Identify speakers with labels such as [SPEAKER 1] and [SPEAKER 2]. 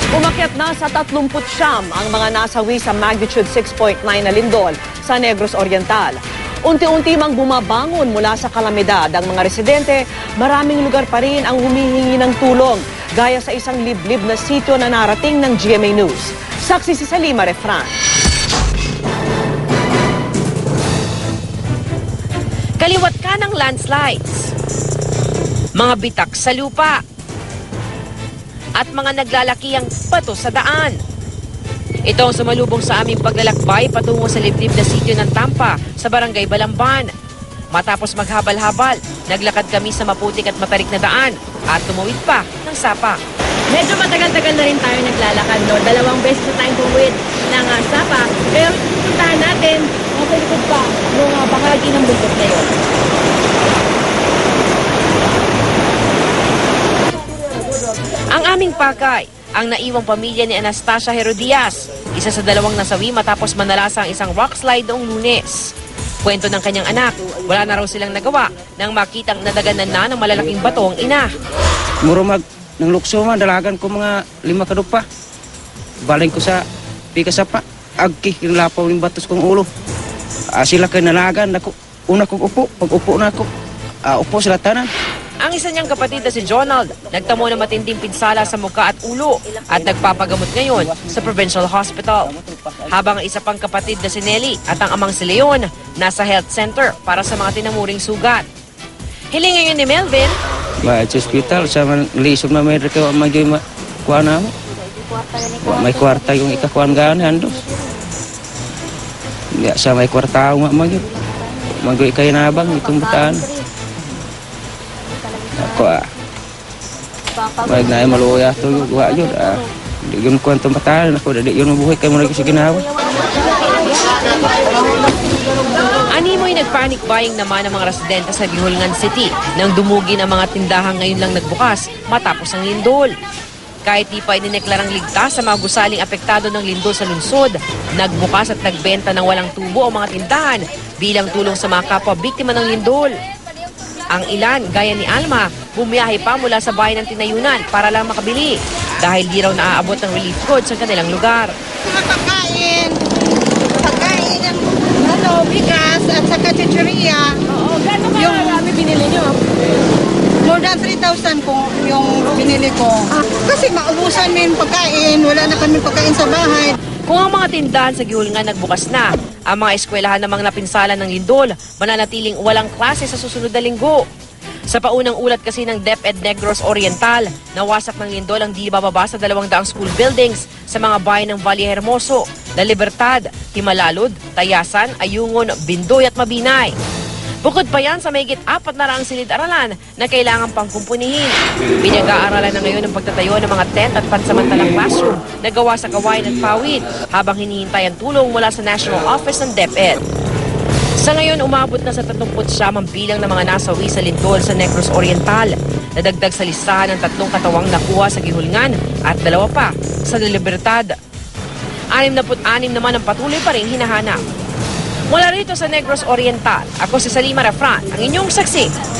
[SPEAKER 1] Umakyat na sa 39 ang mga nasawi sa magnitude 6.9 na lindol sa Negros Oriental. Unti-unti mang bumabangon mula sa kalamidad ang mga residente, maraming lugar pa rin ang humihingi ng tulong, gaya sa isang liblib na sityo na narating ng GMA News. Saksi si Salima Refran.
[SPEAKER 2] Kaliwat ka ng landslides, mga bitak sa lupa, at mga naglalakihang bato sa daan. Ito ang sumalubong sa aming paglalakbay patungo sa liblib na sityo ng Tampa sa Barangay Balamban. Matapos maghabal-habal, naglakad kami sa maputik at matarik na daan at tumawid pa ng sapa.
[SPEAKER 3] Medyo matagal-tagal na rin tayo naglalakad, no? 2 beses na tayong tumawid ng sapa. Pero pupuntahan natin sa likod pa ng bahagi ng bundok na yun.
[SPEAKER 2] Ang aming pakay, ang naiwang pamilya ni Anastasia Herodias, isa sa 2 nasawi matapos manalasa ang isang rock slide noong Lunes. Kwento ng kanyang anak, wala na raw silang nagawa nang makitang nadaganan na ng malalaking bato ang ina.
[SPEAKER 4] Murumag ng lukso man, dalagan ko mga 5 kadupa. Baling ko sa pikasapa, agki, kinlapaw ng batos kong ulo. Sila kayo nalagan, una kong upo, pag-upo na ako, upo sila tanan.
[SPEAKER 2] Ang isa niyang kapatid na si Jonald, nagtamo ng matinding pinsala sa muka at ulo at nagpapagamot ngayon sa Provincial Hospital. Habang ang isa pang kapatid na si Nelly at ang amang si Leon nasa health center para sa mga tinamuring sugat. Hiling ngayon ni Melvin,
[SPEAKER 4] Ba, sa hospital, sa lisog na may rekaw, magyoy kuha na mo. May kwarta yung ikakuhan gana, handos. Hindi, sa may kwarta nga magyoy. Magyoy kayo nabang, itong bataan. Ako na maluya to yung gawa yun. Hindi yun kuhan itong bataan. Ako, hindi yun mabuhay kayo muna yung sa ginawa.
[SPEAKER 2] animoy nagpanic buying naman ang mga residente sa Gihulngan City nang dumugin ang mga tindahan ngayon lang nagbukas matapos ang lindol. Kahit di pa inineklarang ligtas sa mga gusaling apektado ng lindol sa lungsod, nagbukas at nagbenta ng walang tubo ang mga tindahan bilang tulong sa mga kapwa biktima ng lindol. Ang ilan, gaya ni Alma, bumiyahe pa mula sa bayan ng Tinayunan para lang makabili dahil di raw naaabot ng relief goods sa kanilang lugar.
[SPEAKER 5] Mga pagkain, bigas at saka chicheria.
[SPEAKER 3] Oo, gano'n marami binili nyo?
[SPEAKER 5] More than 3,000 kung yung binili ko. Kasi maubusan na yung pagkain, wala na kami pagkain sa bahay.
[SPEAKER 2] Kung ang mga tindahan sa Gihulngan nagbukas na, ang mga eskwelahan namang napinsala ng lindol, mananatiling walang klase sa susunod na linggo. Sa paunang ulat kasi ng DepEd Negros Oriental, nawasak ng lindol ang di bababa sa 200 school buildings sa mga bayan ng Valle Hermoso, La Libertad, Himalalud, Tayasan, Ayungon, Bindoy at Mabinay. Bukod pa yan sa mahigit 400 silid-aralan na kailangan pang kumpunihin. Pinag-aaralan na ngayon ang pagtatayo ng mga tent at pansamantalang classroom na gawa sa kawain at pawid habang hinihintay ang tulong mula sa National Office ng DepEd. Sa ngayon, umabot na sa 39 ang bilang ng mga nasawi sa lindol sa Negros Oriental. Nadagdag sa listahan ng 3 katawang nakuha sa Gihulngan at 2 pa sa La Libertad. 66 naman ang patuloy pa rin hinahanap. Mula rito sa Negros Oriental, ako si Salima Refran, ang inyong saksi.